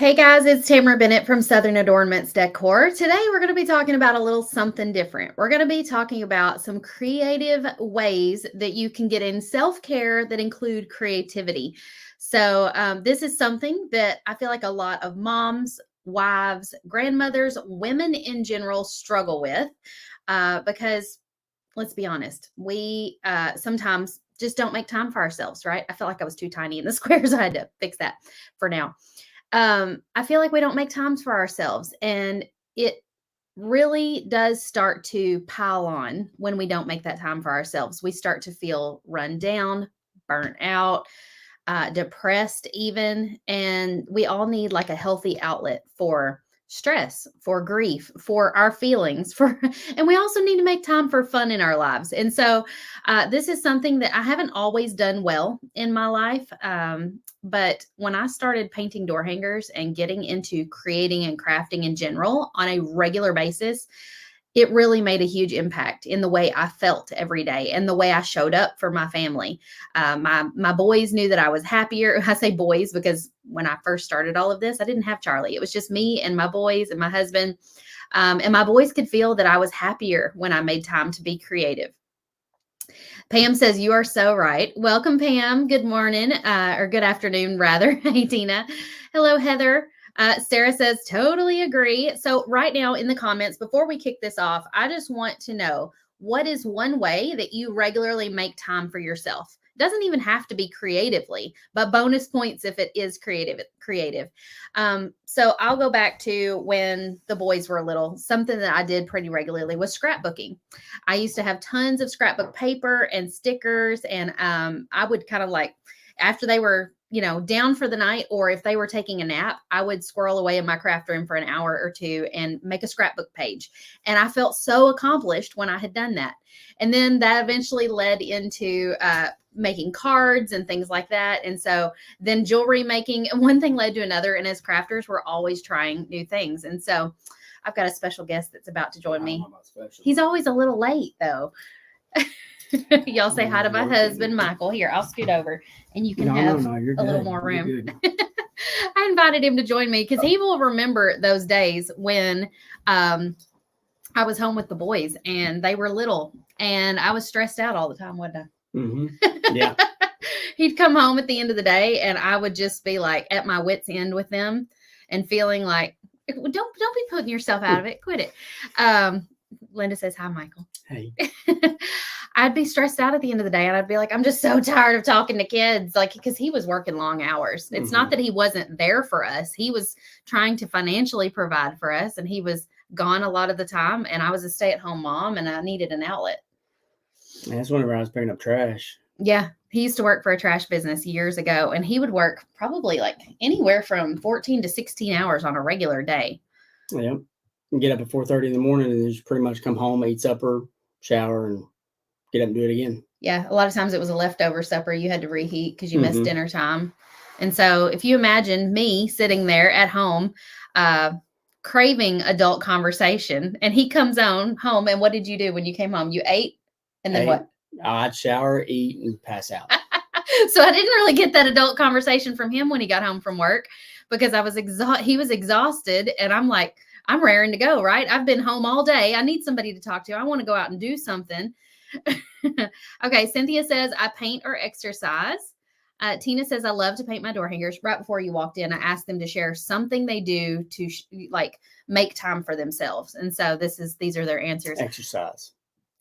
Hey guys, it's Tamara Bennett from Southern Adornments Decor. Today we're going to be talking about a little something different. We're going to be talking about some creative ways that you can get in self-care that include creativity. This is something that I feel like a lot of moms, wives, grandmothers, women in general struggle with because let's be honest, we sometimes just don't make time for ourselves, right? I felt like I was too tiny in the squares. I had to fix that for now. I feel like we don't make times for ourselves, and it really does start to pile on when we don't make that time for ourselves. We start to feel run down, burnt out, depressed, even. And we all need like a healthy outlet for stress, for grief, for our feelings, and we also need to make time for fun in our lives. This is something that I haven't always done well in my life. But when I started painting door hangers and getting into creating and crafting in general on a regular basis, it really made a huge impact in the way I felt every day and the way I showed up for my family. My boys knew that I was happier. I say boys because when I first started all of this, I didn't have Charlie. It was just me and my boys and my husband. And my boys could feel that I was happier when I made time to be creative. Pam says, you are so right. Welcome, Pam. Good morning, or good afternoon, rather. Hey, Tina. Hello, Heather. Sarah says, totally agree. So right now in the comments, before we kick this off, I just want to know, what is one way that you regularly make time for yourself? It doesn't even have to be creatively, but bonus points if it is creative. So I'll go back to when the boys were little. Something that I did pretty regularly was scrapbooking. I used to have tons of scrapbook paper and stickers, and I would kind of like, after they were, down for the night, or if they were taking a nap, I would squirrel away in my craft room for an hour or two and make a scrapbook page. And I felt so accomplished when I had done that. And then that eventually led into making cards and things like that. And so then jewelry making, and one thing led to another. And as crafters, we're always trying new things. And so I've got a special guest that's about to join me. He's always a little late, though. Y'all say hi to my husband, Michael. Here, I'll scoot over and you can have a little more room. I invited him to join me because he will remember those days when I was home with the boys and they were little and I was stressed out all the time, wasn't I? Mm-hmm. Yeah. He'd come home at the end of the day and I would just be like at my wit's end with them and feeling like, don't be putting yourself out of it. Quit it. Linda says, hi, Michael. Hey. I'd be stressed out at the end of the day and I'd be like, I'm just so tired of talking to kids. Like, because he was working long hours. It's not that he wasn't there for us. He was trying to financially provide for us and he was gone a lot of the time. And I was a stay-at-home mom and I needed an outlet. That's whenever I was picking up trash. Yeah. He used to work for a trash business years ago and he would work probably like anywhere from 14 to 16 hours on a regular day. Yeah. And get up at 4:30 in the morning and just pretty much come home, eat supper, shower, and get up and do it again. Yeah, a lot of times it was a leftover supper you had to reheat because you missed dinner time. And so if you imagine me sitting there at home, craving adult conversation, and he comes on home, and what did you do when you came home? You ate, and then what? I'd shower, eat, and pass out. So I didn't really get that adult conversation from him when he got home from work because I was he was exhausted, and I'm like, I'm raring to go, right? I've been home all day. I need somebody to talk to. I want to go out and do something. Okay, Cynthia says, I paint or exercise. Tina says, I love to paint my door hangers. Right before you walked in, I asked them to share something they do to make time for themselves. And so these are their answers. Exercise.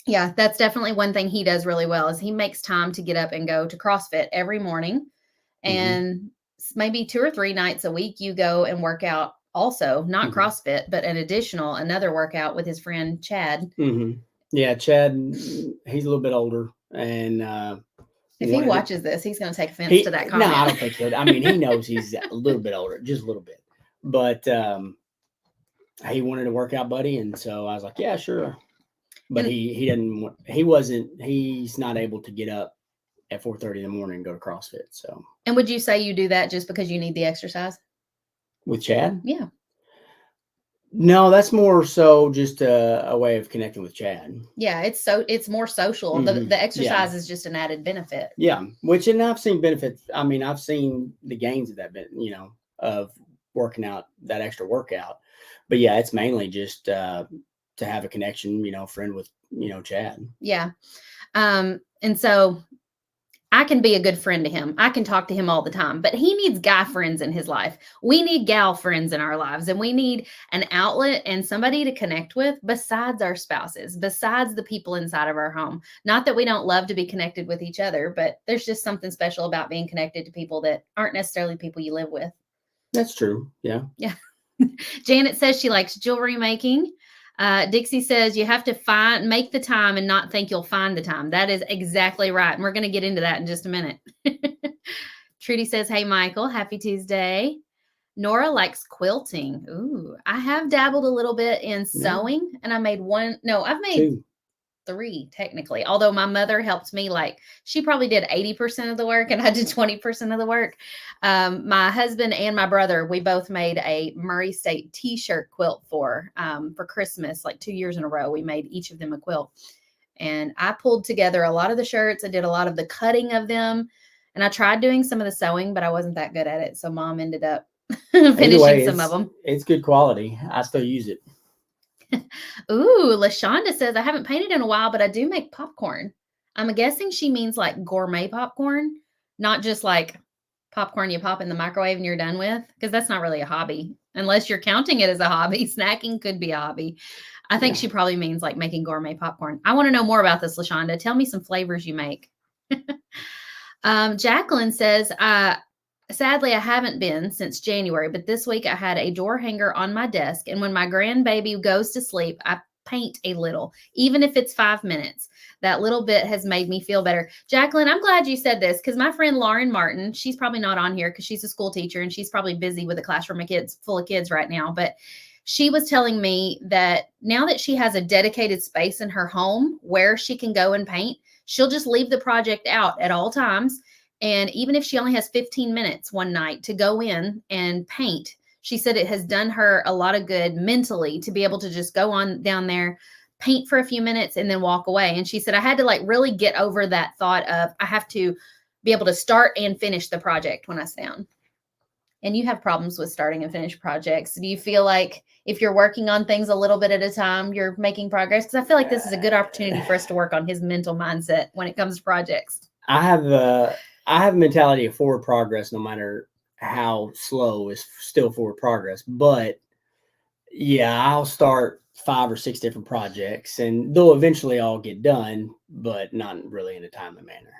Yeah, that's definitely one thing he does really well is he makes time to get up and go to CrossFit every morning. And maybe 2 or 3 nights a week, you go and work out also, not CrossFit, but another workout with his friend, Chad. Yeah, Chad, he's a little bit older. And if he watches this, he's going to take offense to that comment. No, I don't think so. I mean, he knows he's a little bit older, just a little bit. But he wanted a workout buddy. And so I was like, yeah, sure. But he's not able to get up at 4:30 in the morning and go to CrossFit. So. And would you say you do that just because you need the exercise? With Chad? Yeah. No, that's more so just a way of connecting with Chad. Yeah, it's more social. The exercise is just an added benefit. Yeah, and I've seen benefits. I mean, I've seen the gains of that, of working out that extra workout. But yeah, it's mainly just to have a connection, friend with, Chad. Yeah. And so I can be a good friend to him. I can talk to him all the time, but he needs guy friends in his life. We need gal friends in our lives, and we need an outlet and somebody to connect with besides our spouses, besides the people inside of our home. Not that we don't love to be connected with each other, but there's just something special about being connected to people that aren't necessarily people you live with. That's true. Yeah. Yeah. Janet says she likes jewelry making. Dixie says you have to make the time and not think you'll find the time. That is exactly right. And we're going to get into that in just a minute. Trudy says, hey, Michael, happy Tuesday. Nora likes quilting. Ooh, I have dabbled a little bit in sewing, and I made I've made 3 technically, although my mother helped me. She probably did 80% of the work and I did 20% of the work. My husband and my brother, we both made a Murray State t-shirt quilt for Christmas, 2 years in a row. We made each of them a quilt, and I pulled together a lot of the shirts. I did a lot of the cutting of them, and I tried doing some of the sewing, but I wasn't that good at it. So Mom ended up finishing some of them. It's good quality. I still use it. Ooh, LaShonda says, I haven't painted in a while, but I do make popcorn. I'm guessing she means gourmet popcorn, not just popcorn you pop in the microwave and you're done with, because that's not really a hobby. Unless you're counting it as a hobby. Snacking could be a hobby. I think she probably means making gourmet popcorn. I want to know more about this, LaShonda. Tell me some flavors you make. Jacqueline says, sadly, I haven't been since January, but this week I had a door hanger on my desk, and when my grandbaby goes to sleep, I paint a little, even if it's 5 minutes. That little bit has made me feel better. Jacqueline, I'm glad you said this, because my friend Lauren Martin, she's probably not on here because she's a school teacher and she's probably busy with a classroom of kids full of kids right now, but she was telling me that now that she has a dedicated space in her home where she can go and paint, she'll just leave the project out at all times. And even if she only has 15 minutes one night to go in and paint, she said it has done her a lot of good mentally to be able to just go on down there, paint for a few minutes, and then walk away. And she said, I had to really get over that thought of I have to be able to start and finish the project when I sit down. And you have problems with starting and finish projects. Do you feel like if you're working on things a little bit at a time, you're making progress? Because I feel like this is a good opportunity for us to work on his mental mindset when it comes to projects. I have a mentality of forward progress, no matter how slow, is still forward progress. But yeah, I'll start 5 or 6 different projects, and they'll eventually all get done, but not really in a timely manner.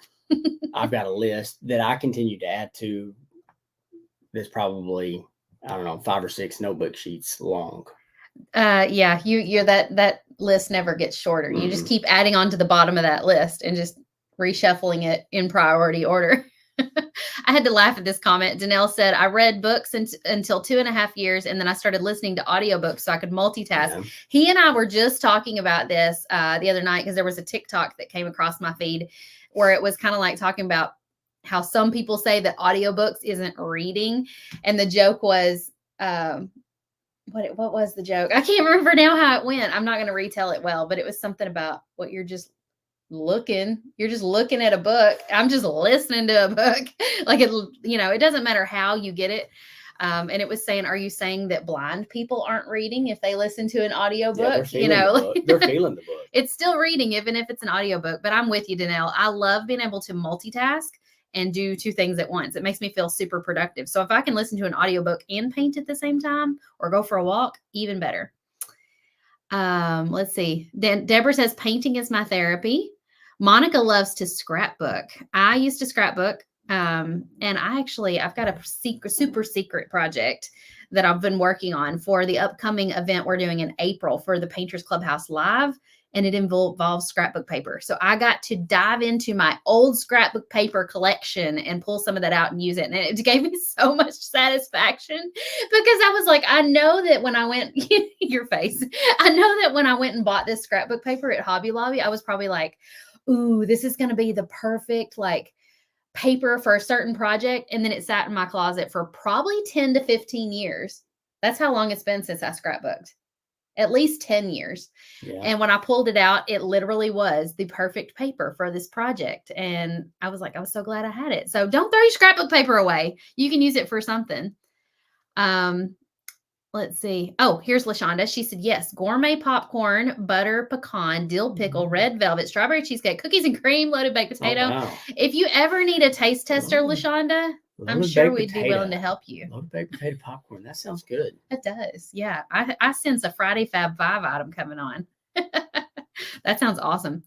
I've got a list that I continue to add to. That's probably, I don't know, 5 or 6 notebook sheets long. Yeah, you're that list never gets shorter. You just keep adding on to the bottom of that list and just reshuffling it in priority order. I had to laugh at this comment. Danelle said, I read books until 2.5 years, and then I started listening to audiobooks so I could multitask. Yeah. He and I were just talking about this the other night because there was a TikTok that came across my feed where it was kind of talking about how some people say that audiobooks isn't reading. And the joke was, what was the joke? I can't remember now how it went. I'm not going to retell it well, but it was something about what you're just looking at a book. I'm just listening to a book. It doesn't matter how you get it. And it was saying, are you saying that blind people aren't reading if they listen to an audiobook? Yeah, they're feeling the book. It's still reading, even if it's an audiobook. But I'm with you, Danelle. I love being able to multitask and do 2 things at once. It makes me feel super productive. So if I can listen to an audiobook and paint at the same time or go for a walk, even better. Let's see. Deborah says, painting is my therapy. Monica loves to scrapbook. I used to scrapbook. And I've got a super secret project that I've been working on for the upcoming event we're doing in April for the Painters Clubhouse Live. And it involves scrapbook paper. So I got to dive into my old scrapbook paper collection and pull some of that out and use it. And it gave me so much satisfaction because I was like, I know that when I went, your face, I know that when I went and bought this scrapbook paper at Hobby Lobby, I was probably like, ooh, this is going to be the perfect paper for a certain project. And then it sat in my closet for probably 10 to 15 years. That's how long it's been since I scrapbooked. At least 10 years. Yeah. And when I pulled it out, it literally was the perfect paper for this project. And I was so glad I had it. So don't throw your scrapbook paper away. You can use it for something. Let's see. Oh, here's LaShonda. She said, yes, gourmet popcorn, butter, pecan, dill pickle, red velvet, strawberry cheesecake, cookies and cream, loaded baked potato. Oh, wow. If you ever need a taste tester, Loaded- LaShonda, I'm Loaded sure baked we'd be potato. willing to help you. Loaded baked potato popcorn. That sounds good. It does. Yeah. I sense a Friday Fab 5 item coming on. That sounds awesome.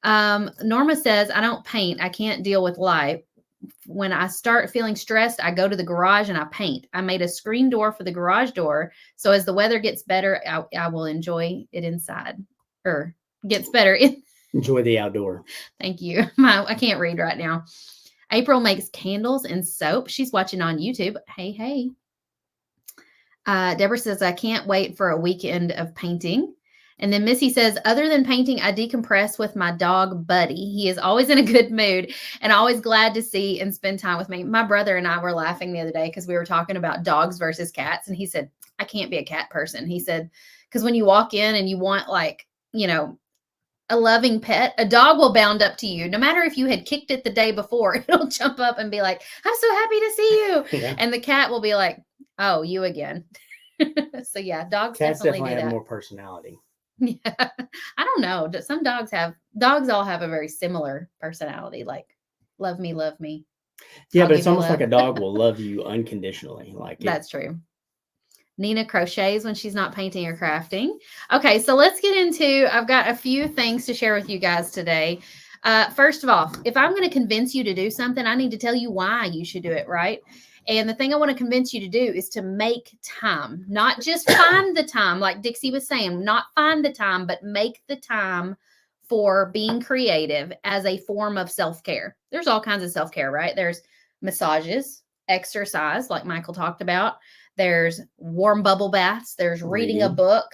Norma says, I don't paint. I can't deal with light. When I start feeling stressed, I go to the garage and I paint. I made a screen door for the garage door. So as the weather gets better, I will enjoy it inside, or gets better. Enjoy the outdoor. Thank you. I can't read right now. April makes candles and soap. She's watching on YouTube. Hey, hey. Deborah says, I can't wait for a weekend of painting. And then Missy says, other than painting, I decompress with my dog, Buddy. He is always in a good mood and always glad to see and spend time with me. My brother and I were laughing the other day because we were talking about dogs versus cats. And he said, I can't be a cat person. He said, because when you walk in and you want, like, you know, a loving pet, a dog will bound up to you. No matter if you had kicked it the day before, it'll jump up and be like, I'm so happy to see you. Yeah. And the cat will be like, oh, you again. So yeah, dogs Cats definitely do have that. more personality. Yeah. I don't know. Some dogs all have a very similar personality, like love me, love me. Yeah, I'll but it's give you almost love. like a dog will love you unconditionally. Like That's true. Nina crochets when she's not painting or crafting. Okay, so let's get into, I've got a few things to share with you guys today. First of all, if I'm going to convince you to do something, I need to tell you why you should do it, right? And the thing I want to convince you to do is to make time, not just find the time, like Dixie was saying, not find the time, but make the time for being creative as a form of self-care. There's all kinds of self-care, right? There's massages, exercise, like Michael talked about. There's warm bubble baths. There's reading a book,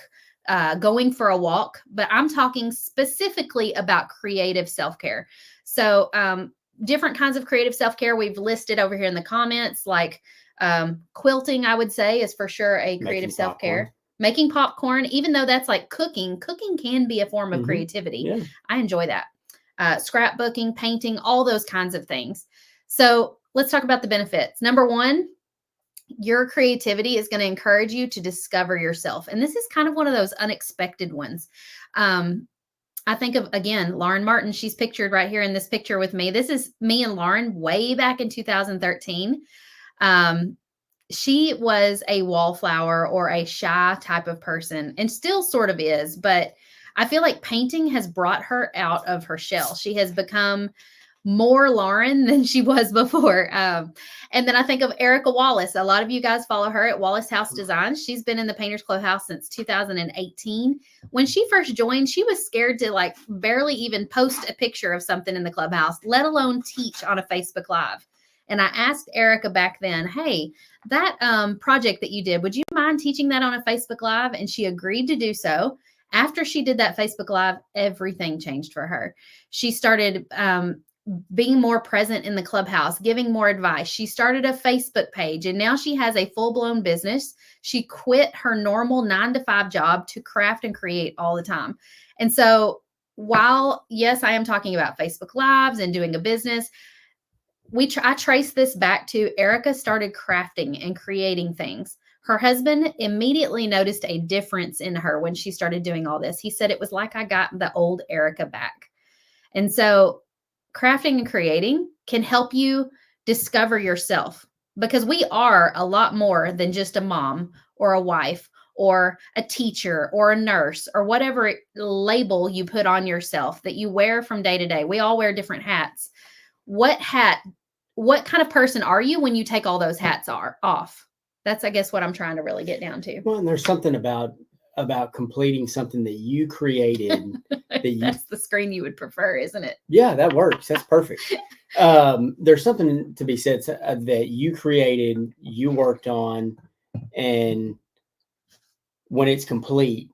going for a walk. But I'm talking specifically about creative self-care. So different kinds of creative self-care we've listed over here in the comments, like quilting, I would say, is for sure a creative self-care. Making popcorn, even though that's like cooking can be a form of creativity. Yeah. I enjoy that. Scrapbooking, painting, all those kinds of things. So let's talk about the benefits. Number one, your creativity is going to encourage you to discover yourself. And this is kind of one of those unexpected ones. I think of, again, Lauren Martin. She's pictured right here in this picture with me. This is me and Lauren way back in 2013. She was a wallflower or a shy type of person, and still sort of is, but I feel like painting has brought her out of her shell. She has become more Lauren than she was before. And then I think of Erica Wallace. A lot of you guys follow her at Wallace House Designs. She's been in the Painters Clubhouse since 2018. When she first joined, she was scared to like barely even post a picture of something in the clubhouse, let alone teach on a Facebook Live. And I asked Erica back then, hey, that project that you did, would you mind teaching that on a Facebook Live? And she agreed to do so. After she did that Facebook Live, everything changed for her. She started being more present in the clubhouse, giving more advice. She started a Facebook page, and now she has a full-blown business. She quit her normal 9-to-5 job to craft and create all the time. And so while, yes, I am talking about Facebook Lives and doing a business, I trace this back to Erica started crafting and creating things. Her husband immediately noticed a difference in her when she started doing all this. He said it was like I got the old Erica back. And so crafting and creating can help you discover yourself, because we are a lot more than just a mom or a wife or a teacher or a nurse or whatever label you put on yourself that you wear from day to day. We all wear different hats. What kind of person are you when you take all those hats off? That's, I guess, what I'm trying to really get down to. Well, and there's something about completing something that you created. That's the screen you would prefer, isn't it? Yeah, that works. That's perfect. There's something to be said that you created, you worked on, and when it's complete,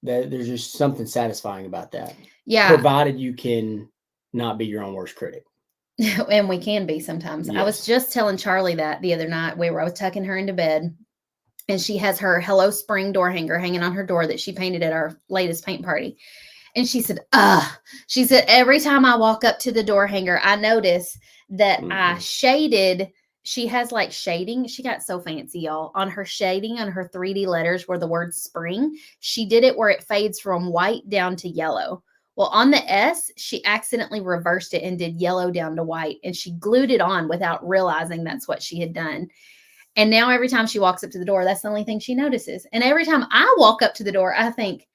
that there's just something satisfying about that. Yeah. Provided you can not be your own worst critic. And we can be sometimes. Yes. I was just telling Charlie that the other night. I was tucking her into bed, and she has her Hello Spring door hanger hanging on her door that she painted at our latest paint party. And she said, every time I walk up to the door hanger, I notice that I shaded she has like shading. She got so fancy, y'all. On her shading, on her 3D letters where the word spring, she did it where it fades from white down to yellow. Well, on the S, she accidentally reversed it and did yellow down to white, and she glued it on without realizing that's what she had done. And now every time she walks up to the door, that's the only thing she notices. And every time I walk up to the door, I think,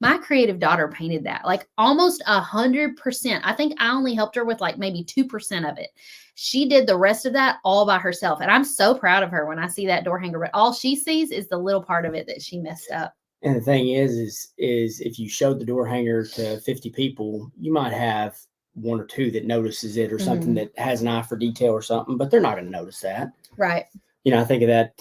my creative daughter painted that, like almost 100%. I think I only helped her with like maybe 2% of it. She did the rest of that all by herself. And I'm so proud of her when I see that door hanger, but all she sees is the little part of it that she messed up. And the thing is if you showed the door hanger to 50 people, you might have one or two that notices it or something that has an eye for detail or something, but they're not going to notice that. Right. You know, I think of that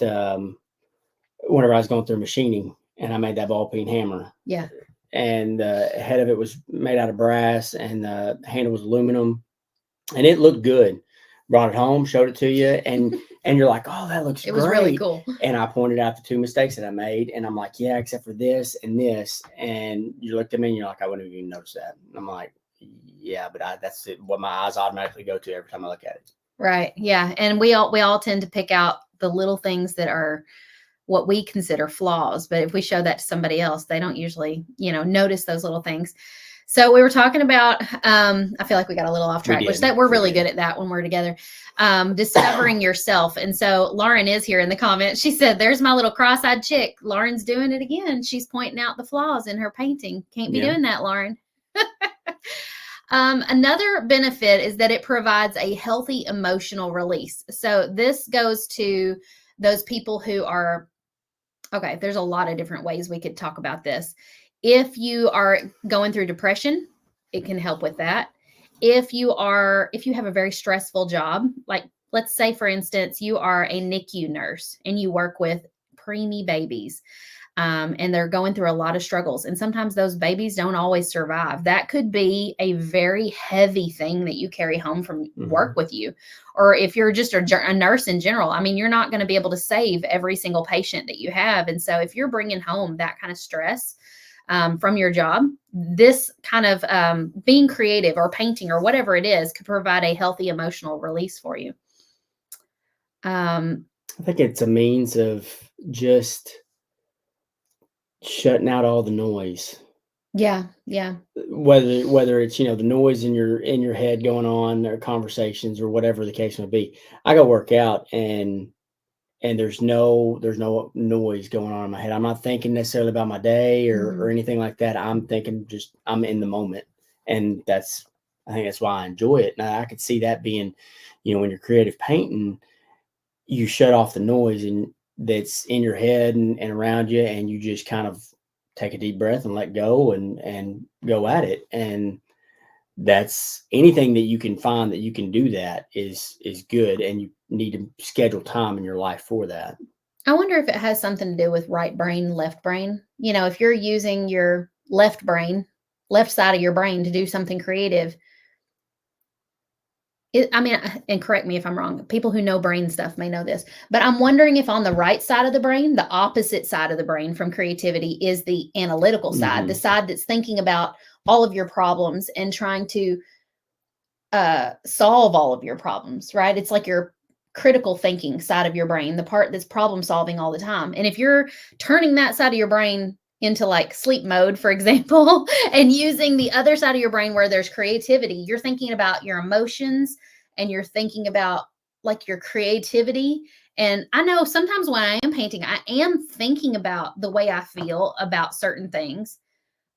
whenever I was going through machining and I made that ball peen hammer. Yeah. And the head of it was made out of brass and the handle was aluminum and it looked good. Brought it home, showed it to you, and you're like, oh, that looks great. It was really cool. And I pointed out the 2 mistakes that I made, and I'm like, yeah, except for this and this. And you looked at me and you're like, I wouldn't even notice that. And I'm like, yeah, but that's what my eyes automatically go to every time I look at it. Right. Yeah. And we all tend to pick out the little things that are what we consider flaws. But if we show that to somebody else, they don't usually, notice those little things. So we were talking about, I feel like we got a little off track, we're really good at that when we're together, discovering yourself. And so Lauren is here in the comments. She said, there's my little cross-eyed chick. Lauren's doing it again. She's pointing out the flaws in her painting. Can't be doing that, Lauren. Another benefit is that it provides a healthy emotional release. So this goes to those people who are, okay, there's a lot of different ways we could talk about this. If you are going through depression, it can help with that. If you have a very stressful job, like let's say, for instance, you are a NICU nurse and you work with preemie babies, and they're going through a lot of struggles. And sometimes those babies don't always survive. That could be a very heavy thing that you carry home from work with you. Or if you're just a nurse in general, I mean, you're not going to be able to save every single patient that you have. And so if you're bringing home that kind of stress from your job, this kind of being creative or painting or whatever it is could provide a healthy emotional release for you. I think it's a means of just shutting out all the noise. Yeah. Whether it's, the noise in your head going on or conversations or whatever the case may be. I go work out and there's no noise going on in my head. I'm not thinking necessarily about my day or anything like that. I'm thinking I'm in the moment. And I think that's why I enjoy it. And I could see that being, when you're creative painting, you shut off the noise and that's in your head and around you, and you just kind of take a deep breath and let go and go at it. And that's anything that you can find that you can do that is good. And you need to schedule time in your life for that. I wonder if it has something to do with right brain, left brain. If you're using your left side of your brain to do something creative, and correct me if I'm wrong, people who know brain stuff may know this, but I'm wondering if on the right side of the brain, the opposite side of the brain from creativity is the analytical side, the side that's thinking about all of your problems and trying to solve all of your problems, right? It's like your critical thinking side of your brain, the part that's problem solving all the time. And if you're turning that side of your brain into like sleep mode, for example, and using the other side of your brain where there's creativity, you're thinking about your emotions and you're thinking about like your creativity. And I know sometimes when I am painting, I am thinking about the way I feel about certain things,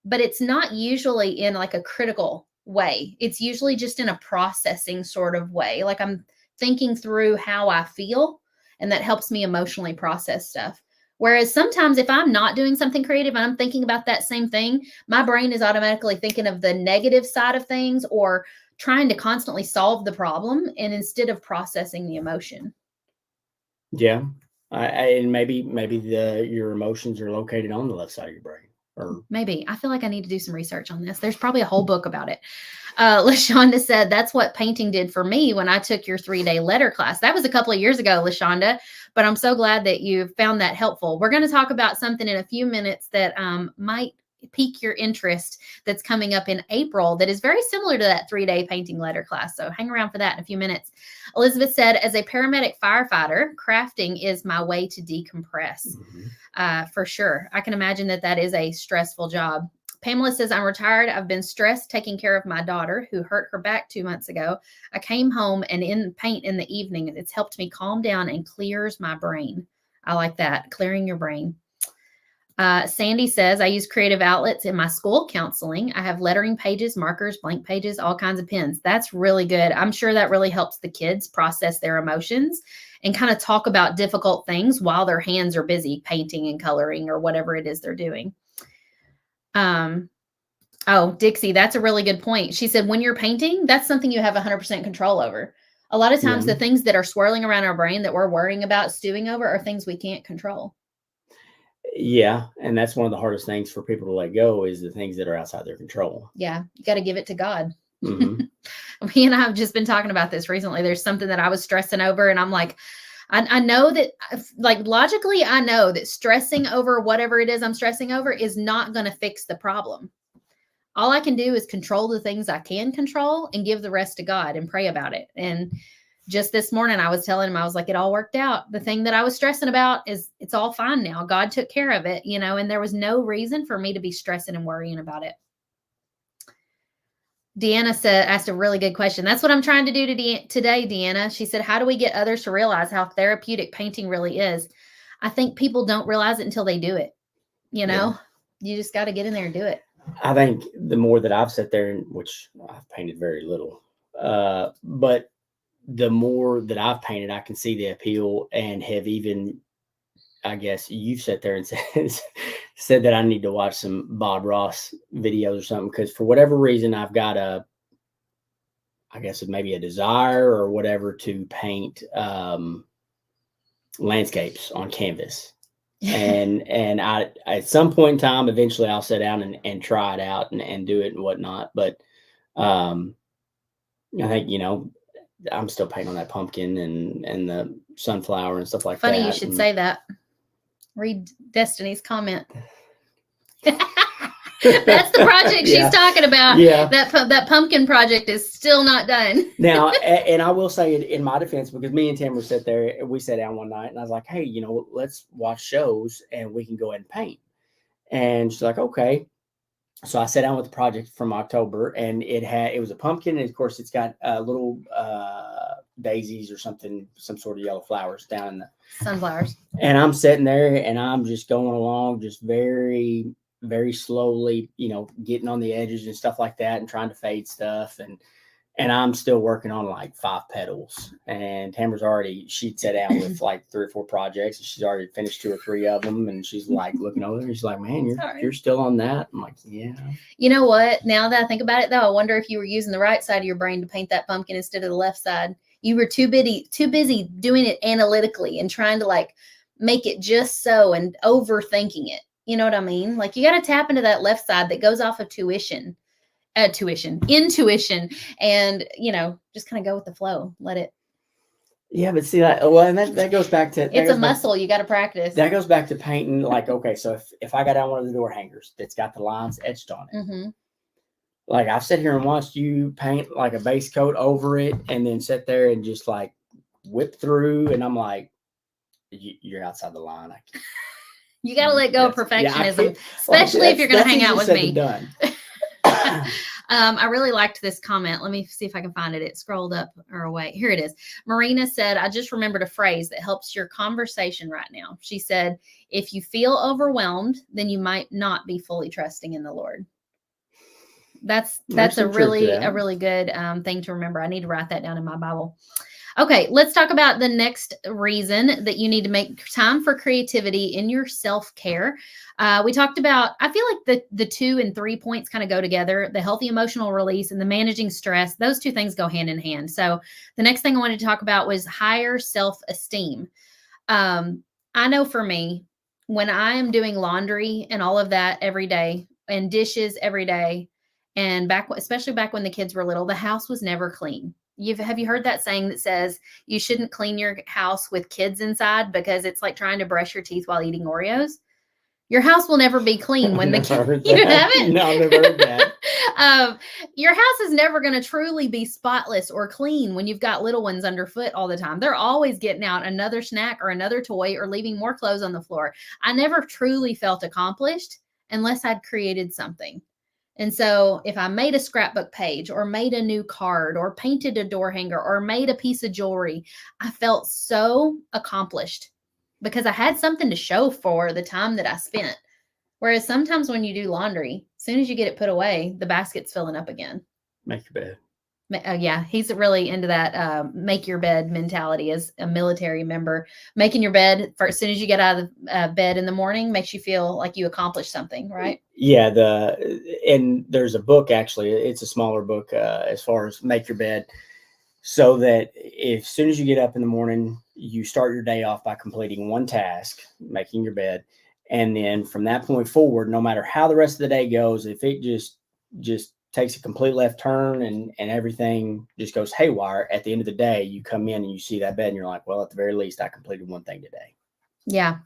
but it's not usually in like a critical way. It's usually just in a processing sort of way. Like I'm thinking through how I feel, and that helps me emotionally process stuff. Whereas sometimes if I'm not doing something creative and I'm thinking about that same thing, my brain is automatically thinking of the negative side of things or trying to constantly solve the problem, and instead of processing the emotion. Yeah. And maybe your emotions are located on the left side of your brain. Or maybe. I feel like I need to do some research on this. There's probably a whole book about it. LaShonda said, that's what painting did for me when I took your 3-day letter class. That was a couple of years ago, LaShonda, but I'm so glad that you found that helpful. We're going to talk about something in a few minutes that might pique your interest that's coming up in April that is very similar to that 3-day painting letter class. So hang around for that in a few minutes. Elizabeth said, as a paramedic firefighter, crafting is my way to decompress. For sure. I can imagine that is a stressful job. Pamela says, I'm retired. I've been stressed taking care of my daughter who hurt her back 2 months ago. I came home and in paint in the evening. It's helped me calm down and clears my brain. I like that. Clearing your brain. Sandy says, I use creative outlets in my school counseling. I have lettering pages, markers, blank pages, all kinds of pens. That's really good. I'm sure that really helps the kids process their emotions and kind of talk about difficult things while their hands are busy painting and coloring or whatever it is they're doing. Oh, Dixie, that's a really good point. She said, when you're painting, that's something you have 100% control over. A lot of times the things that are swirling around our brain that we're worrying about stewing over are things we can't control. Yeah. And that's one of the hardest things for people to let go is the things that are outside their control. Yeah. You got to give it to God. Mm-hmm. Me and I have just been talking about this recently. There's something that I was stressing over and I'm like, I know that, like, logically, I know that stressing over whatever it is I'm stressing over is not going to fix the problem. All I can do is control the things I can control and give the rest to God and pray about it. And just this morning, I was telling him, I was like, it all worked out. The thing that I was stressing about is it's all fine now. God took care of it, and there was no reason for me to be stressing and worrying about it. Deanna asked a really good question. That's what I'm trying to do today, Deanna. She said, how do we get others to realize how therapeutic painting really is? I think people don't realize it until they do it. You just got to get in there and do it. I think the more that I've sat there, which I've painted very little, but the more that I've painted, I can see the appeal and have even, I guess you've sat there and said that I need to watch some Bob Ross videos or something. Cause for whatever reason, I've got I guess maybe a desire or whatever to paint, landscapes on canvas. and I, at some point in time, eventually I'll sit down and try it out and do it and whatnot. But, I think, I'm still painting on that pumpkin and the sunflower and stuff like that. Funny you should say that. Read Destiny's comment. That's the project she's talking about. Yeah. That pumpkin project is still not done. Now, and I will say in my defense, because me and Tamara we sat down one night and I was like, hey, let's watch shows and we can go ahead and paint. And she's like, okay. So I sat down with the project from October and it was a pumpkin. And of course it's got little daisies or something, some sort of yellow flowers down in the sunflowers. And I'm sitting there and I'm just going along, just very, very slowly, getting on the edges and stuff like that and trying to fade stuff. And I'm still working on like 5 petals. And Tamara's she'd sat down with like 3 or 4 projects and she's already finished 2 or 3 of them. And she's like looking over there. She's like, man, you're still on that. I'm like, yeah. You know what? Now that I think about it though, I wonder if you were using the right side of your brain to paint that pumpkin instead of the left side. You were too busy doing it analytically and trying to like make it just so and overthinking it. You know what I mean? Like you got to tap into that left side that goes off of intuition, and, just kind of go with the flow. Let it. Yeah, but see that, well, and that goes back to, it's a muscle. You got to practice. That goes back to painting. Like, okay, so if I got down one of the door hangers that's got the lines etched on it, mm-hmm. Like I've sat here and watched you paint like a base coat over it and then sit there and just like whip through. And I'm like, you're outside the line. You got to let go of perfectionism, especially if you're going to hang out with me. Done. I really liked this comment. Let me see if I can find it. It scrolled up or away. Here it is. Marina said, I just remembered a phrase that helps your conversation right now. She said, if you feel overwhelmed, then you might not be fully trusting in the Lord. That's a really good thing to remember. I need to write that down in my Bible. Okay, let's talk about the next reason that you need to make time for creativity in your self-care. We talked about, I feel like the 2 and 3 points kind of go together, the healthy emotional release and the managing stress. Those 2 things go hand in hand. So the next thing I wanted to talk about was higher self-esteem. I know for me, when I am doing laundry and all of that every day and dishes every day, and especially back when the kids were little, the house was never clean. Have you heard that saying that says you shouldn't clean your house with kids inside because it's like trying to brush your teeth while eating Oreos? Your house will never be clean when the Never heard you that. haven't. No, I've never heard that. Your house is never going to truly be spotless or clean when you've got little ones underfoot all the time. They're always getting out another snack or another toy or leaving more clothes on the floor. I never truly felt accomplished unless I'd created something. And so if I made a scrapbook page or made a new card or painted a door hanger or made a piece of jewelry, I felt so accomplished because I had something to show for the time that I spent. Whereas sometimes when you do laundry, as soon as you get it put away, the basket's filling up again. Make your bed. Yeah, he's really into that make your bed mentality as a military member. Making your bed for as soon as you get out of the bed in the morning makes you feel like you accomplished something, right? Yeah, and there's a book, actually, it's a smaller book as far as make your bed, so that as soon as you get up in the morning, you start your day off by completing one task, making your bed. And then from that point forward, no matter how the rest of the day goes, if it just takes a complete left turn and everything just goes haywire, at the end of the day, you come in and you see that bed and you're like, well, at the very least, I completed one thing today. Yeah.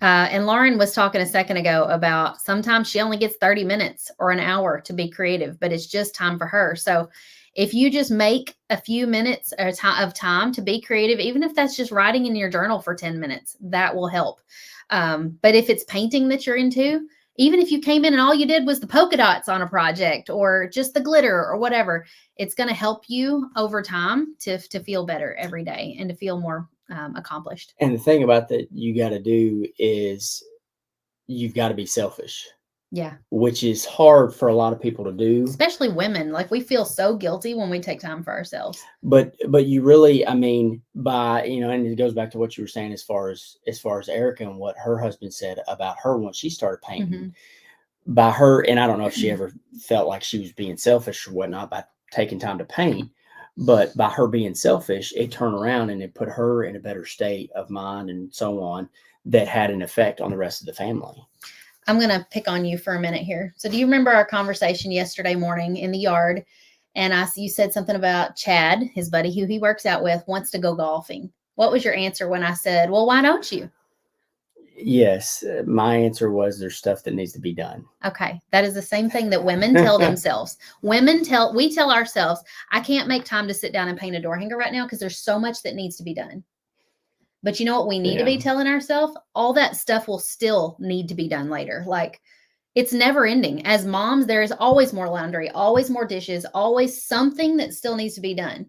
And Lauren was talking a second ago about sometimes she only gets 30 minutes or an hour to be creative, but it's just time for her. So if you just make a few minutes of time to be creative, even if that's just writing in your journal for 10 minutes, that will help. But if it's painting that you're into, even if you came in and all you did was the polka dots on a project or just the glitter or whatever, it's going to help you over time to feel better every day and to feel more accomplished. And the thing about that you got to do is you've got to be selfish. Yeah. Which is hard for a lot of people to do. Especially women. Like we feel so guilty when we take time for ourselves. But you really, I mean, by, and it goes back to what you were saying as far as Erica and what her husband said about her when she started painting. Mm-hmm. By her, and I don't know if she ever felt like she was being selfish or whatnot by taking time to paint, but by her being selfish, it turned around and it put her in a better state of mind and so on that had an effect on the rest of the family. I'm going to pick on you for a minute here. So do you remember our conversation yesterday morning in the yard? And you said something about Chad, his buddy who he works out with, wants to go golfing. What was your answer when I said, well, why don't you? Yes. My answer was there's stuff that needs to be done. Okay. That is the same thing that women tell themselves. We tell ourselves, I can't make time to sit down and paint a door hanger right now because there's so much that needs to be done. But you know what we need to be telling ourselves? All that stuff will still need to be done later. Like it's never ending. As moms, there is always more laundry, always more dishes, always something that still needs to be done.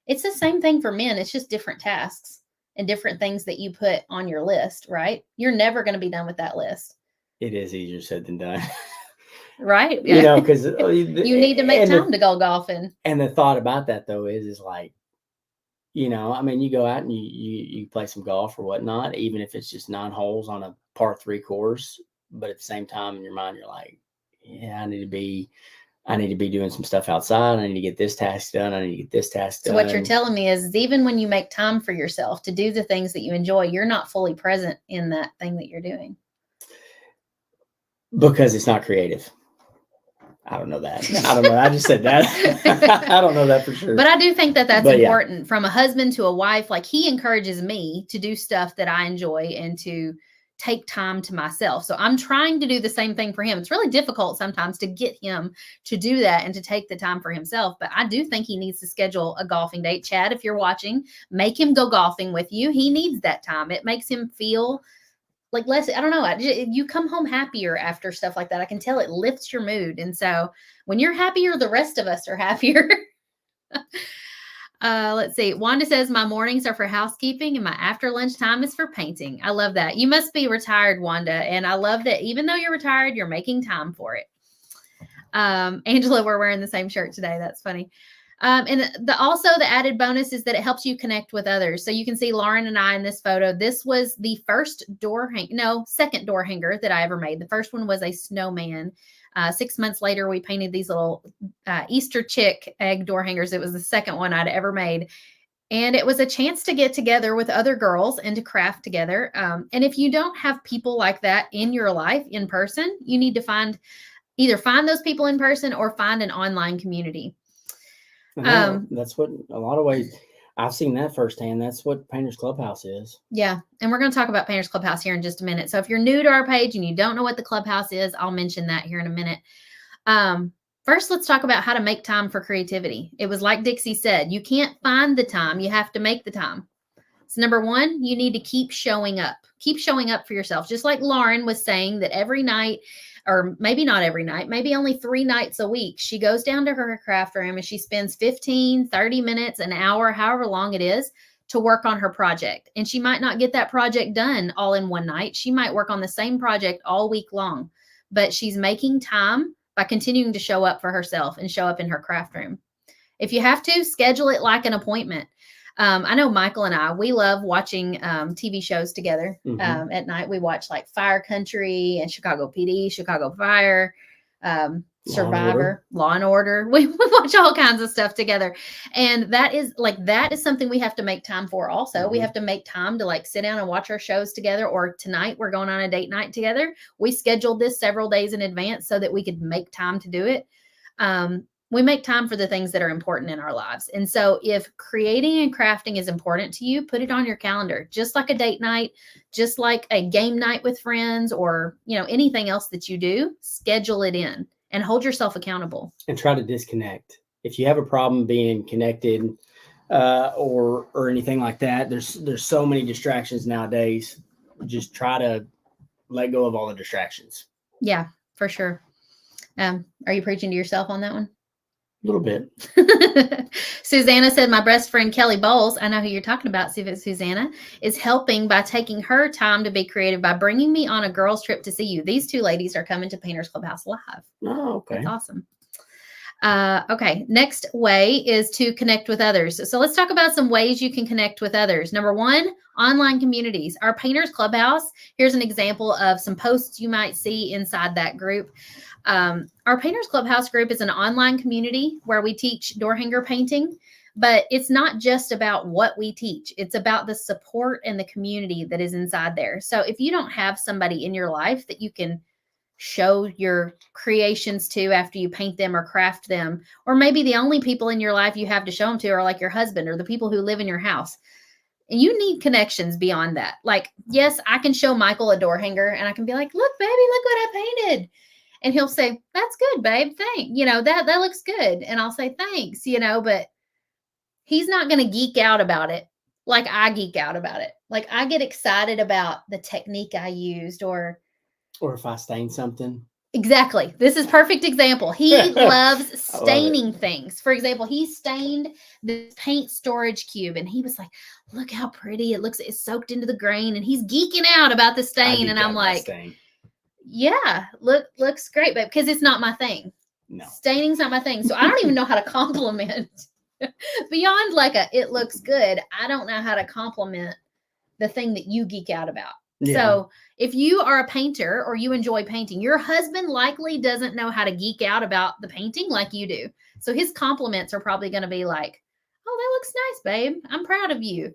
It's the same thing for men. It's just different tasks and different things that you put on your list, right? You're never going to be done with that list. It is easier said than done. Right? Because you need to make time to go golfing. And the thought about that though is like, I mean, you go out and you play some golf or whatnot, even if it's just 9 holes on a par 3 course. But at the same time, in your mind, you're like, yeah, I need to be doing some stuff outside. I need to get this task done. I need to get this task done. So what you're telling me is even when you make time for yourself to do the things that you enjoy, you're not fully present in that thing that you're doing. Because it's not creative. I don't know that. I don't know. I just said that. I don't know that for sure. But I do think that that's important from a husband to a wife. Like he encourages me to do stuff that I enjoy and to take time to myself. So I'm trying to do the same thing for him. It's really difficult sometimes to get him to do that and to take the time for himself. But I do think he needs to schedule a golfing date. Chad, if you're watching, make him go golfing with you. He needs that time. It makes him feel like less, I don't know, you come home happier after stuff like that. I can tell it lifts your mood. And so when you're happier, the rest of us are happier. Let's see. Wanda says, my mornings are for housekeeping and my after lunch time is for painting. I love that. You must be retired, Wanda. And I love that even though you're retired, you're making time for it. Angela, we're wearing the same shirt today. That's funny. And also the added bonus is that it helps you connect with others. So you can see Lauren and I in this photo. This was the second door hanger that I ever made. The first one was a snowman. 6 months later, we painted these little Easter chick egg door hangers. It was the second one I'd ever made. And it was a chance to get together with other girls and to craft together. And if you don't have people like that in your life in person, you need to either find those people in person or find an online community. That's what a lot of ways. I've seen that firsthand. That's what Painters Clubhouse is. Yeah. And we're going to talk about Painters Clubhouse here in just a minute. So if you're new to our page and you don't know what the Clubhouse is, I'll mention that here in a minute. First, let's talk about how to make time for creativity. It was like Dixie said, you can't find the time, you have to make the time. So number one, you need to keep showing up. Keep showing up for yourself. Just like Lauren was saying that every night, or maybe not every night, maybe only 3 nights a week, she goes down to her craft room and she spends 15, 30 minutes, an hour, however long it is, to work on her project. And she might not get that project done all in one night. She might work on the same project all week long, but she's making time by continuing to show up for herself and show up in her craft room. If you have to, schedule it like an appointment. I know Michael and I, we love watching TV shows together. At night. We watch like Fire Country and Chicago PD, Chicago Fire, Survivor, Law and Order. We watch all kinds of stuff together. And that is something we have to make time for also. We have to make time to like sit down and watch our shows together. Or tonight we're going on a date night together. We scheduled this several days in advance so that we could make time to do it. We make time for the things that are important in our lives. And so if creating and crafting is important to you, put it on your calendar, just like a date night, just like a game night with friends, or, anything else that you do, schedule it in and hold yourself accountable. And try to disconnect. If you have a problem being connected or anything like that, there's so many distractions nowadays. Just try to let go of all the distractions. Yeah, for sure. Are you preaching to yourself on that one? A little bit. Susanna said, my best friend Kelly Bowles, I know who you're talking about, Susanna, is helping by taking her time to be creative by bringing me on a girls trip to see you. These 2 ladies are coming to Painters Clubhouse Live. Oh, okay. That's awesome. Okay. Next way is to connect with others. So let's talk about some ways you can connect with others. Number 1, online communities. Our Painters Clubhouse, here's an example of some posts you might see inside that group. Our Painters Clubhouse group is an online community where we teach door hanger painting, but it's not just about what we teach. It's about the support and the community that is inside there. So if you don't have somebody in your life that you can show your creations to after you paint them or craft them, or maybe the only people in your life you have to show them to are like your husband or the people who live in your house, and you need connections beyond that. Like, yes, I can show Michael a door hanger and I can be like, look, baby, look what I painted. And he'll say, that's good, babe. Thanks. That looks good. And I'll say, thanks, but he's not going to geek out about it like I geek out about it. Like I get excited about the technique I used or if I stain something. Exactly. This is perfect example. He loves staining things. For example, he stained this paint storage cube and he was like, look how pretty it looks. It's soaked into the grain and he's geeking out about the stain. And I'm like, yeah, looks great, but because it's not my thing. No. Staining's not my thing. So I don't even know how to compliment beyond like it looks good. I don't know how to compliment the thing that you geek out about. Yeah. So if you are a painter or you enjoy painting, your husband likely doesn't know how to geek out about the painting like you do. So his compliments are probably going to be like, oh, that looks nice, babe. I'm proud of you.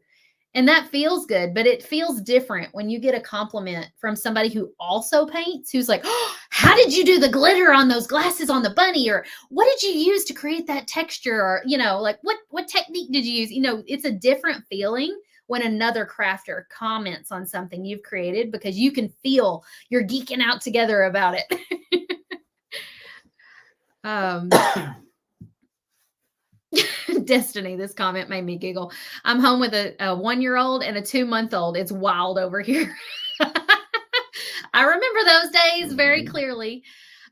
And that feels good, but it feels different when you get a compliment from somebody who also paints, who's like, oh, how did you do the glitter on those glasses on the bunny? Or what did you use to create that texture? Or, like what technique did you use? It's a different feeling when another crafter comments on something you've created because you can feel you're geeking out together about it. Destiny, this comment made me giggle. I'm home with a 1-year-old and a 2-month-old. It's wild over here. I remember those days very clearly.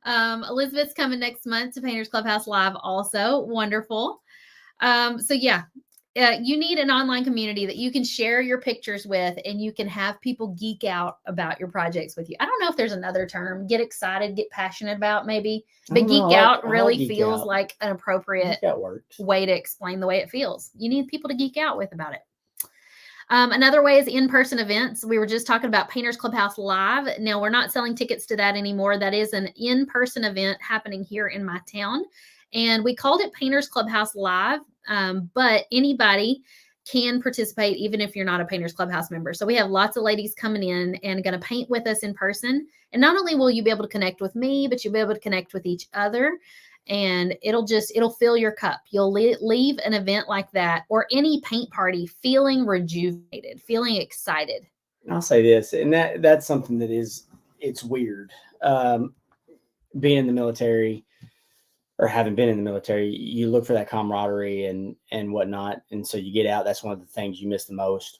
Elizabeth's coming next month to Painters Clubhouse Live also. Wonderful. So yeah, you need an online community that you can share your pictures with and you can have people geek out about your projects with you. I don't know if there's another term, get excited, get passionate about maybe, but geek out really feels like an appropriate way to explain the way it feels. You need people to geek out with about it. Another way is in-person events. We were just talking about Painters Clubhouse Live. Now we're not selling tickets to that anymore. That is an in-person event happening here in my town. And we called it Painters Clubhouse Live, but anybody can participate even if you're not a Painters Clubhouse member. So we have lots of ladies coming in and going to paint with us in person. And not only will you be able to connect with me, but you'll be able to connect with each other. and it'll fill your cup. You'll leave an event like that or any paint party feeling rejuvenated, feeling excited. I'll say this, and that's something it's weird. Being in the military or having been in the military, you look for that camaraderie and whatnot. And so you get out, that's one of the things you miss the most.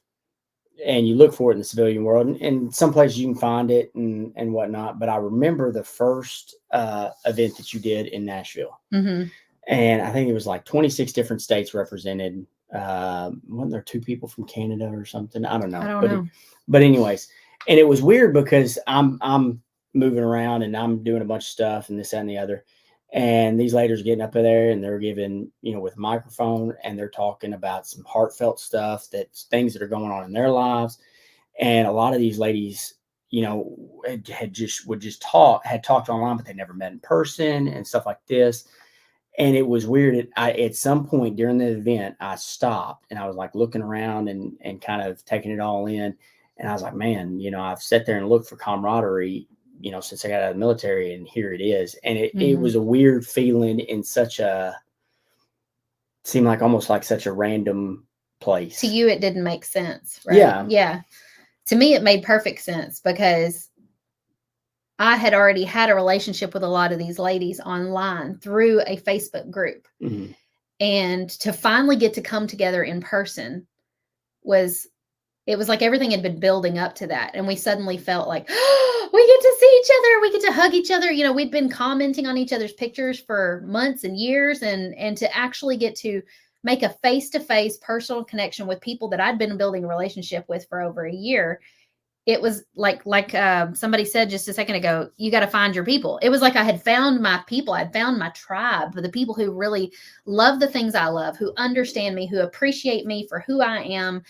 And you look for it in the civilian world, and some places you can find it and whatnot. But I remember the first event that you did in Nashville. Mm-hmm. And I think it was like 26 different states represented. Wasn't there 2 people from Canada or something? I don't know. I don't know. But anyways, and it was weird because I'm moving around and I'm doing a bunch of stuff and this, that, and the other. And these ladies are getting up there and they're giving, with a microphone, and they're talking about some heartfelt stuff, that's things that are going on in their lives. And a lot of these ladies, had talked online, but they never met in person and stuff like this. And it was weird. At some point during the event, I stopped and I was like looking around and kind of taking it all in. And I was like, man, I've sat there and looked for camaraderie, since I got out of the military, and here it is. And it was a weird feeling in seemed like almost like such a random place. To you, it didn't make sense, right? Yeah. Yeah. To me, it made perfect sense because I had already had a relationship with a lot of these ladies online through a Facebook group. Mm-hmm. And to finally get to come together in person it was like everything had been building up to that. And we suddenly felt like, oh, we get to see each other. We get to hug each other. We'd been commenting on each other's pictures for months and years. And to actually get to make a face-to-face personal connection with people that I'd been building a relationship with for over a year, it was like somebody said just a second ago, you got to find your people. It was like I had found my people. I'd found my tribe, the people who really love the things I love, who understand me, who appreciate me for who I am.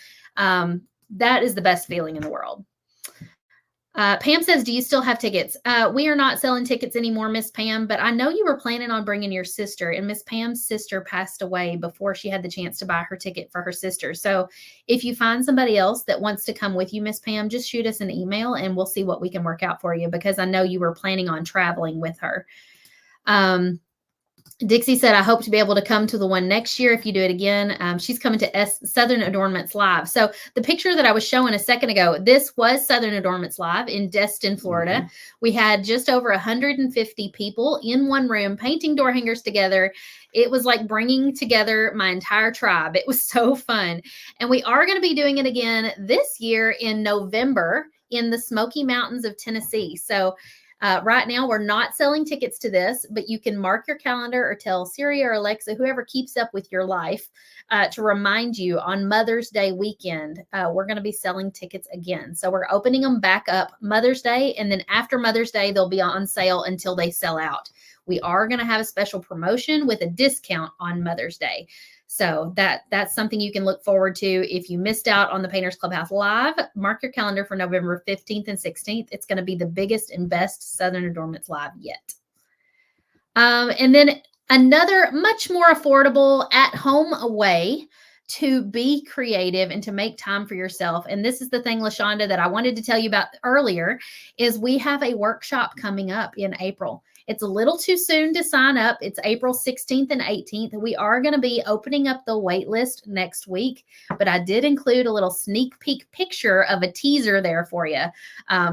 That is the best feeling in the world. Pam says, do you still have tickets? We are not selling tickets anymore, Miss Pam, but I know you were planning on bringing your sister, and Miss Pam's sister passed away before she had the chance to buy her ticket for her sister. So if you find somebody else that wants to come with you, Miss Pam, just shoot us an email and we'll see what we can work out for you, because I know you were planning on traveling with her. Dixie said, I hope to be able to come to the one next year if you do it again. She's coming to Southern Adornments Live. So the picture that I was showing a second ago, this was Southern Adornments Live in Destin, Florida. Mm-hmm. We had just over 150 people in one room painting door hangers together. It was like bringing together my entire tribe. It was so fun. And we are going to be doing it again this year in November in the Smoky Mountains of Tennessee. So right now, we're not selling tickets to this, but you can mark your calendar or tell Siri or Alexa, whoever keeps up with your life, to remind you on Mother's Day weekend, we're going to be selling tickets again. So we're opening them back up Mother's Day, and then after Mother's Day, they'll be on sale until they sell out. We are going to have a special promotion with a discount on Mother's Day. So that's something you can look forward to. If you missed out on the Painters Clubhouse Live, mark your calendar for November 15th and 16th. It's going to be the biggest and best Southern Adornments Live yet. And then another much more affordable at-home way to be creative and to make time for yourself. And this is the thing, LaShonda, that I wanted to tell you about earlier, is we have a workshop coming up in April. It's a little too soon to sign up. It's April 16th and 18th. We are going to be opening up the wait list next week, but I did include a little sneak peek picture of a teaser there for you.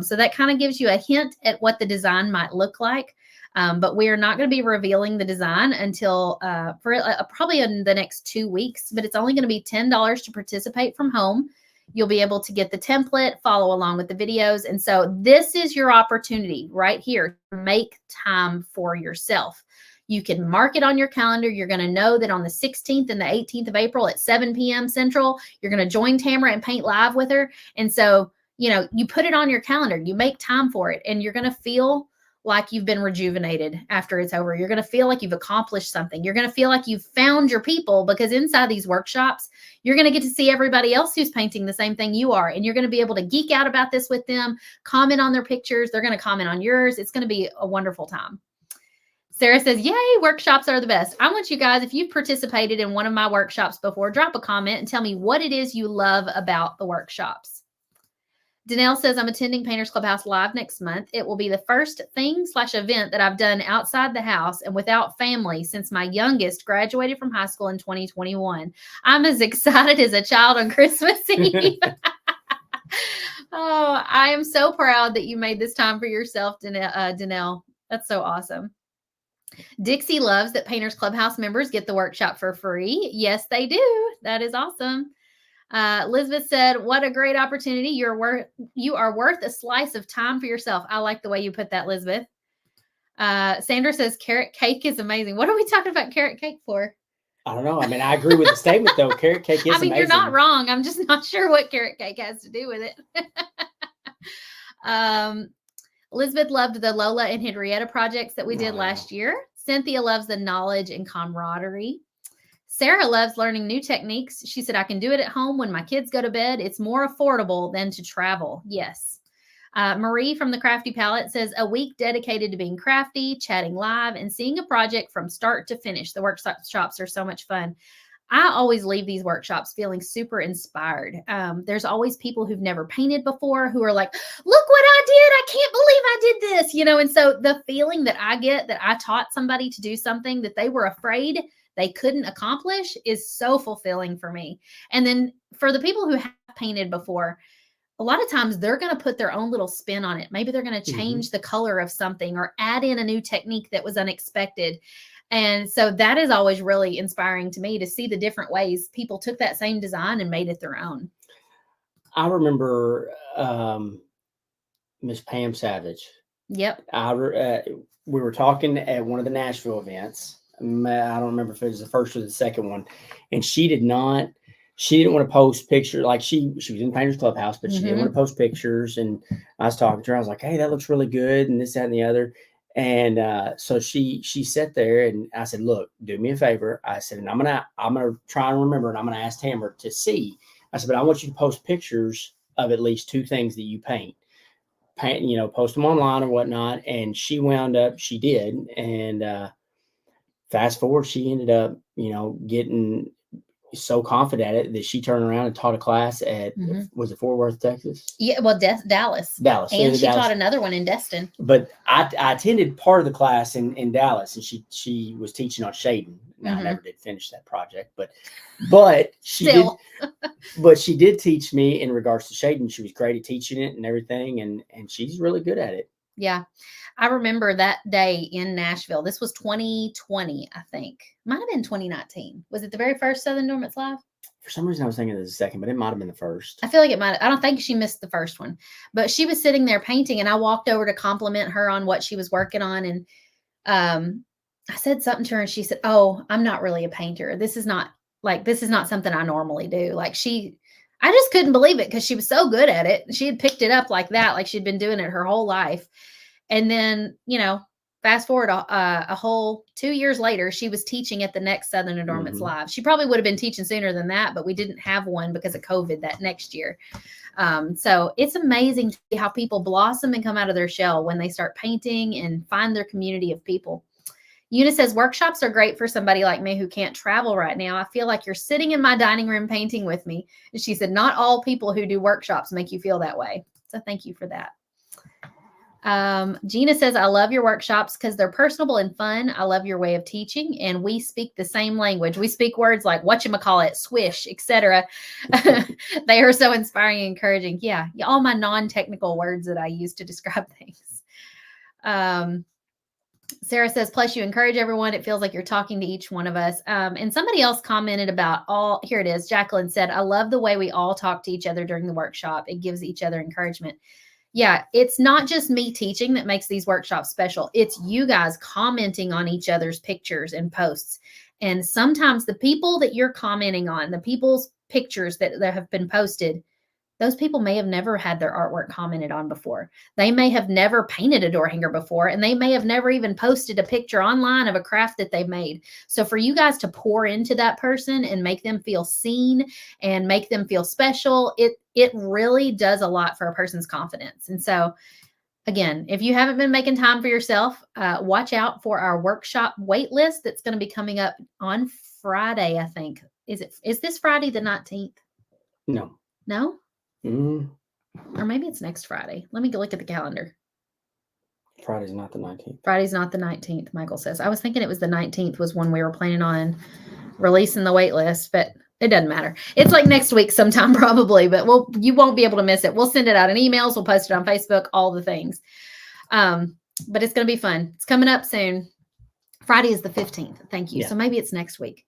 So that kind of gives you a hint at what the design might look like. But we are not going to be revealing the design until probably in the next 2 weeks, but it's only going to be $10 to participate from home. You'll be able to get the template, follow along with the videos. And so this is your opportunity right here to make time for yourself. You can mark it on your calendar. You're going to know that on the 16th and the 18th of April at 7 p.m. Central, you're going to join Tamara and paint live with her. And so, you put it on your calendar, you make time for it, and you're going to feel like you've been rejuvenated after it's over. You're going to feel like you've accomplished something. You're going to feel like you've found your people, because inside these workshops, you're going to get to see everybody else who's painting the same thing you are. And you're going to be able to geek out about this with them, comment on their pictures. They're going to comment on yours. It's going to be a wonderful time. Sarah says, yay, workshops are the best. I want you guys, if you've participated in one of my workshops before, drop a comment and tell me what it is you love about the workshops. Danelle says, I'm attending Painters Clubhouse live next month. It will be the first thing/event that I've done outside the house and without family since my youngest graduated from high school in 2021. I'm as excited as a child on Christmas Eve. Oh, I am so proud that you made this time for yourself, Danelle. That's so awesome. Dixie loves that Painters Clubhouse members get the workshop for free. Yes, they do. That is awesome. Elizabeth said, what a great opportunity. You are worth a slice of time for yourself. I like the way you put that, Elizabeth. Sandra says, carrot cake is amazing. What are we talking about carrot cake for? I don't know. I mean, I agree with the statement, though. Carrot cake is amazing. You're not wrong. I'm just not sure what carrot cake has to do with it. Elizabeth loved the Lola and Henrietta projects that we did last year. Cynthia loves the knowledge and camaraderie. Sarah loves learning new techniques. She said, I can do it at home when my kids go to bed. It's more affordable than to travel. Yes. Marie from the Crafty Palette says, a week dedicated to being crafty, chatting live, and seeing a project from start to finish. The workshops are so much fun. I always leave these workshops feeling super inspired. There's always people who've never painted before who are like, look what I did. I can't believe I did this, And so the feeling that I get that I taught somebody to do something that they were afraid they couldn't accomplish is so fulfilling for me. And then for the people who have painted before, a lot of times they're going to put their own little spin on it. Maybe they're going to change the color of something or add in a new technique that was unexpected. And so that is always really inspiring to me to see the different ways people took that same design and made it their own. I remember Miss Pam Savage. Yep. We were talking at one of the Nashville events. I don't remember if it was the first or the second one. And she didn't want to post pictures. Like she was in Painters Clubhouse, but she didn't want to post pictures. And I was talking to her. I was like, hey, that looks really good. And this, that, and the other. And so she sat there and I said, look, do me a favor. I said, and I'm gonna try and remember, and I'm gonna ask Tamara to see. I said, but I want you to post pictures of at least 2 things that you paint, post them online or whatnot. And she did. And fast forward, she ended up, getting so confident at it that she turned around and taught a class at, was it Fort Worth, Texas? Yeah, well, Dallas. And she taught another one in Destin. But I attended part of the class in Dallas, and she was teaching on shading. Now, I never did finish that project, but she did. But she did teach me in regards to shading. She was great at teaching it and everything, and she's really good at it. Yeah. I remember that day in Nashville. This was 2020, I think. Might have been 2019. Was it the very first Southern Dormants Live? For some reason, I was thinking it was the second, but it might have been the first. I feel like it might. I don't think she missed the first one. But she was sitting there painting, and I walked over to compliment her on what she was working on. And I said something to her, and she said, oh, I'm not really a painter. This is not something I normally do. I just couldn't believe it because she was so good at it. She had picked it up like that, like she'd been doing it her whole life. And then, fast forward a whole 2 years later, she was teaching at the next Southern Adornments Live. She probably would have been teaching sooner than that, but we didn't have one because of COVID that next year. So it's amazing to see how people blossom and come out of their shell when they start painting and find their community of people. Una says, workshops are great for somebody like me who can't travel right now. I feel like you're sitting in my dining room painting with me. And she said, not all people who do workshops make you feel that way. So thank you for that. Gina says, I love your workshops because they're personable and fun. I love your way of teaching, and we speak the same language. We speak words like whatchamacallit, swish, etc. They are so inspiring and encouraging. Yeah, all my non-technical words that I use to describe things. Sarah says, plus you encourage everyone. It feels like you're talking to each one of us. And somebody else commented about here it is. Jacqueline said, I love the way we all talk to each other during the workshop. It gives each other encouragement. Yeah, it's not just me teaching that makes these workshops special. It's you guys commenting on each other's pictures and posts. And sometimes the people that you're commenting on, the people's pictures that have been posted, those people may have never had their artwork commented on before. They may have never painted a door hanger before, and they may have never even posted a picture online of a craft that they've made. So for you guys to pour into that person and make them feel seen and make them feel special, it really does a lot for a person's confidence. And so again, if you haven't been making time for yourself, watch out for our workshop wait list that's going to be coming up on Friday, I think. Is this Friday the 19th? No. No? Or maybe it's next Friday. Let me go look at the calendar. Friday's not the 19th. Friday's not the 19th, Michael says. I was thinking it was the 19th was when we were planning on releasing the wait list, but it doesn't matter. It's like next week sometime probably, but you won't be able to miss it. We'll send it out in emails. We'll post it on Facebook, all the things. But it's going to be fun. It's coming up soon. Friday is the 15th. Thank you. Yeah. So maybe it's next week.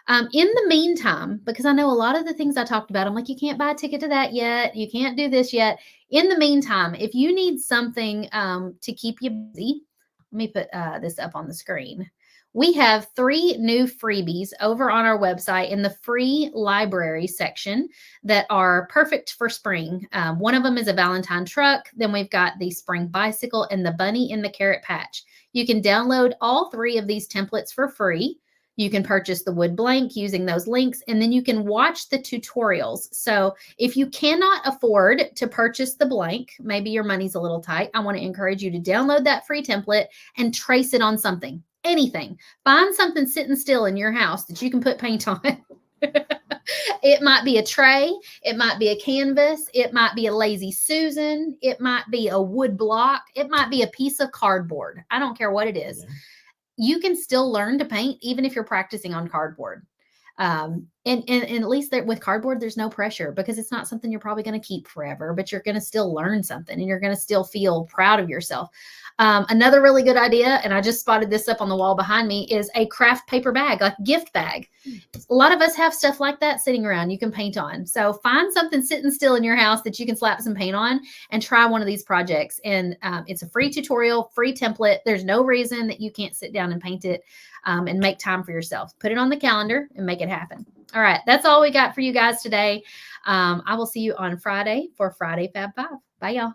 In the meantime, because I know a lot of the things I talked about, I'm like, you can't buy a ticket to that yet. You can't do this yet. In the meantime, if you need something to keep you busy, let me put this up on the screen. We have 3 new freebies over on our website in the free library section that are perfect for spring. One of them is a Valentine truck. Then we've got the spring bicycle and the bunny in the carrot patch. You can download all 3 of these templates for free. You can purchase the wood blank using those links, and then you can watch the tutorials. So if you cannot afford to purchase the blank, maybe your money's a little tight, I want to encourage you to download that free template and trace it on something, anything. Find something sitting still in your house that you can put paint on. It might be a tray. It might be a canvas. It might be a Lazy Susan. It might be a wood block. It might be a piece of cardboard. I don't care what it is. Yeah. You can still learn to paint even if you're practicing on cardboard. And at least with cardboard, there's no pressure because it's not something you're probably going to keep forever, but you're going to still learn something and you're going to still feel proud of yourself. Another really good idea, and I just spotted this up on the wall behind me, is a craft paper bag, like gift bag. A lot of us have stuff like that sitting around you can paint on. So find something sitting still in your house that you can slap some paint on and try one of these projects. And it's a free tutorial, free template. There's no reason that you can't sit down and paint it and make time for yourself. Put it on the calendar and make it happen. All right, that's all we got for you guys today. I will see you on Friday for Friday Fab 5. Bye, y'all.